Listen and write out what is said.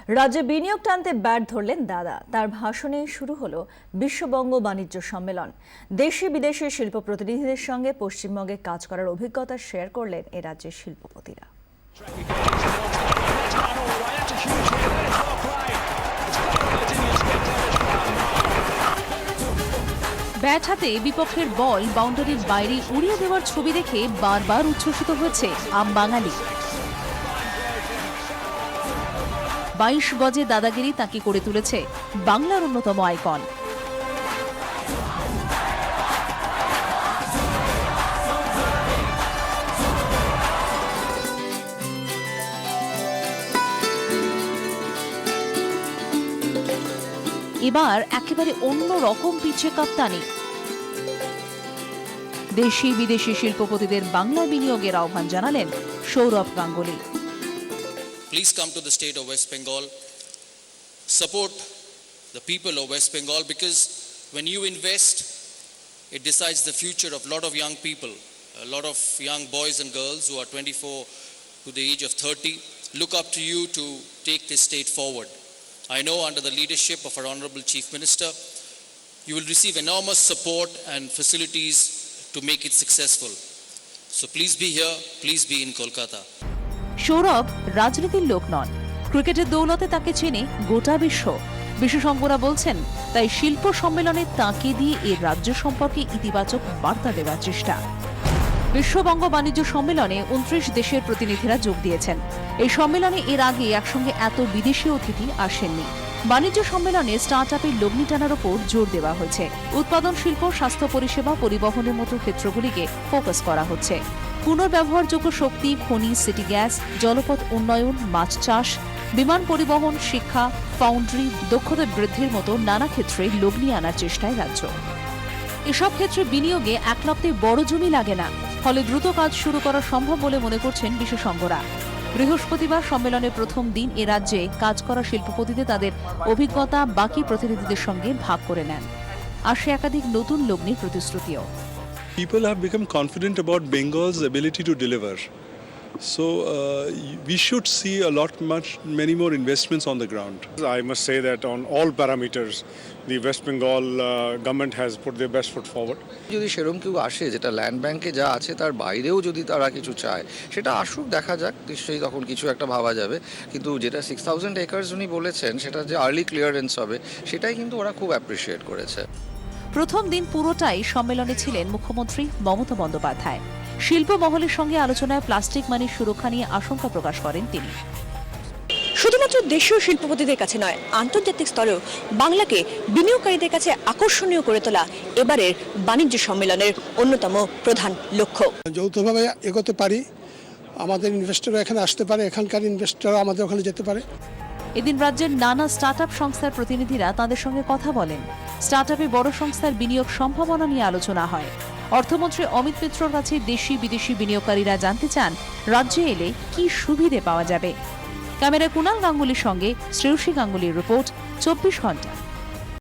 রাজ্যে বিনিয়োগ টানতে ব্যাট ধরলেন দাদা। তার ভাষণে শুরু হলো বিশ্ববঙ্গ বাণিজ্য সম্মেলন। দেশি বিদেশি শিল্প প্রতিনিধিদের সঙ্গে পশ্চিমবঙ্গে কাজ করার অভিজ্ঞতা শেয়ার করলেন এ রাজ্যের শিল্পপতিরা। ব্যাট হাতে বিপক্ষের বল বাউন্ডারির বাইরে উড়িয়ে দেওয়ার ছবি দেখে বারবার উচ্ছ্বসিত হয়েছে আম বাঙালি। 22 গজে দাদাগিরি তাকে করে তুলেছে বাংলার অন্যতম আইকন। এবার একেবারে অন্য রকম পিচে কাপ্তানি। দেশি বিদেশি শিল্পপতিদের বাংলা বিনিয়োগের আহ্বান জানালেন Sourav Ganguly. Please come to the state of West Bengal, support the people of West Bengal, because when you invest, it decides the future of a lot of young people, a lot of young boys and girls who are 24 to the age of 30. Look up to you to take this state forward. I know under the leadership of our Honorable Chief Minister, you will receive enormous support and facilities to make it successful. So please be here, please be in Kolkata. Sourav রাজনীতির লোক নন, ক্রিকেটের দৌলতে তাকে চেনে গোটা বিশ্ব। বিশেষজ্ঞরা বলছেন তাই শিল্প সম্মেলনে তাঁকে দিয়ে এর রাজ্য সম্পর্কে ইতিবাচক বার্তা দেওয়ার চেষ্টা। বিশ্ববঙ্গ বাণিজ্য সম্মেলনে 29 দেশের প্রতিনিধিরা যোগ দিয়েছেন। এই সম্মেলনে এর আগে একসঙ্গে এত বিদেশি অতিথি আসেননি। বাণিজ্য সম্মেলনে স্টার্টআপের লগ্নি টানার ওপর জোর দেওয়া হয়েছে। উৎপাদন শিল্প, স্বাস্থ্য পরিষেবা, পরিবহনের মতো ক্ষেত্রগুলিকে ফোকাস করা হচ্ছে। পুনর্ব্যবহারযোগ্য শক্তি, খনি, সিটি গ্যাস, জলপথ উন্নয়ন, মাছ চাষ, বিমান পরিবহন, শিক্ষা, ফাউন্ড্রি, দক্ষতা বৃদ্ধির মতো নানা ক্ষেত্রে লগ্নি আনার চেষ্টায় রাজ্য। এসব ক্ষেত্রে বিনিয়োগে একলপ্তে বড় জমি লাগে না, ফলে দ্রুত কাজ শুরু করা সম্ভব বলে মনে করছেন বিশেষজ্ঞরা। বৃহস্পতিবার সম্মেলনের প্রথম দিন এ রাজ্যে কাজ করা শিল্পপতিদের তাদের অভিজ্ঞতা বাকি প্রতিনিধিদের সঙ্গে ভাগ করে নেন। আসে একাধিক নতুন লগ্নির প্রতিশ্রুতিও। People have become confident about Bengal's ability to deliver. So we should see many more investments on the ground. I must say that on all parameters, the West Bengal government has put their best foot forward. যদি সেরকম কেউ আসে যেটা land ব্যাংকে যা আছে তার বাইরেও যদি তারা কিছু চায়, সেটা আসুক, দেখা যাক, নিশ্চয়ই তখন কিছু একটা ভাবা যাবে। কিন্তু যেটা 6000 একর্স উনি বলেছেন, সেটা যে আর্লি ক্লিয়ারেন্স হবে, সেটাই কিন্তু ওরা খুব অ্যাপ্রিসিয়েট করেছে। প্রথম দিন পুরোটাই সম্মেলনে ছিলেন মুখ্যমন্ত্রী মমতা বন্দ্যোপাধ্যায়। শিল্প মহলের সঙ্গে আলোচনায় প্লাস্টিক মানির সুরক্ষা নিয়ে আশঙ্কা প্রকাশ করেন তিনি। শুধুমাত্র দেশীয় শিল্পপতিদের কাছে নয়, আন্তর্জাতিক স্তরেও বাংলাকে বিনিয়োগকারীদের কাছে আকর্ষণীয় করে তোলা এবারের বাণিজ্য সম্মেলনের অন্যতম প্রধান লক্ষ্য। যৌথভাবে এগোতে পারি, আমাদের ইনভেস্টররা এখানে আসতে পারে, এখানকার ইনভেস্টররা আমাদের ওখানে যেতে পারে। এদিন রাজ্যের নানা স্টার্টআপ সংস্থার প্রতিনিধিরা তাদের সঙ্গে কথা বলেন। স্টার্টআপে বড় সংস্থার বিনিয়োগ সম্ভাবনা নিয়ে আলোচনা হয়। অর্থমন্ত্রী অমিত মিত্রর কাছে দেশি বিদেশি বিনিয়োগকারীরা জানতে চান রাজ্যে এলে কি সুবিধে পাওয়া যাবে। ক্যামেরায় কুণাল গাঙ্গুলির সঙ্গে শ্রেয়সী গাঙ্গুলির রিপোর্ট, 24 ঘন্টা।